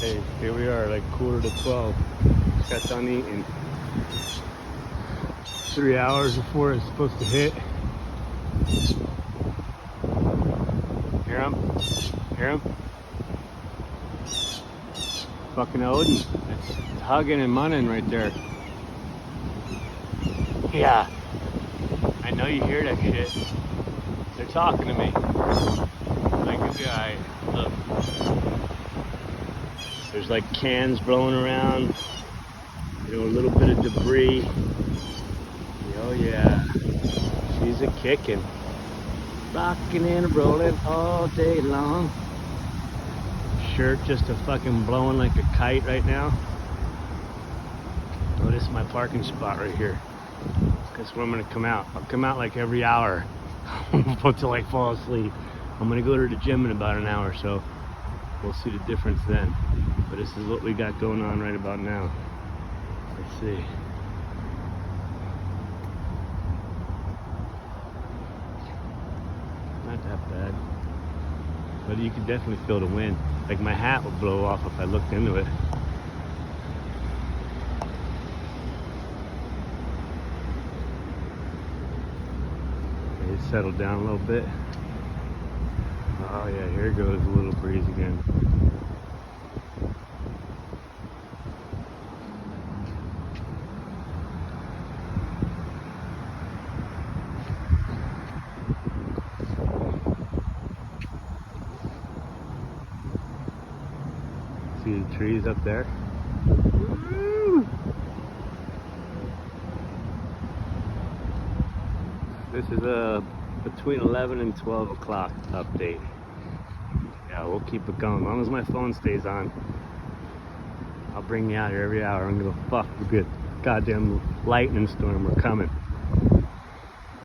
Hey, here we are, like 11:45. Just got done eating. 3 hours before it's supposed to hit. Hear him? Hear him? Fucking Odin. It's hugging and munning right there. Yeah. I know you hear that shit. They're talking to me. Like a guy. Look. There's like cans blowing around. You know, a little bit of debris. Oh yeah. She's a kicking. Rocking and rolling all day long. Shirt just a fucking blowing like a kite right now. Oh, this is my parking spot right here. That's where I'm gonna come out. I'll come out like every hour until I fall asleep. I'm gonna go to the gym in about an hour, so we'll see the difference then. But this is what we got going on right about now. Let's see. Not that bad. But you can definitely feel the wind. Like my hat would blow off if I looked into it. It settled down a little bit. Oh yeah, here goes a little breeze again. See the trees up there? Woo! This is a between 11 and 12 o'clock update. Yeah, we'll keep it going. As long as my phone stays on, I'll bring you out here every hour. I'm gonna fuck with a goddamn lightning storm. We're coming.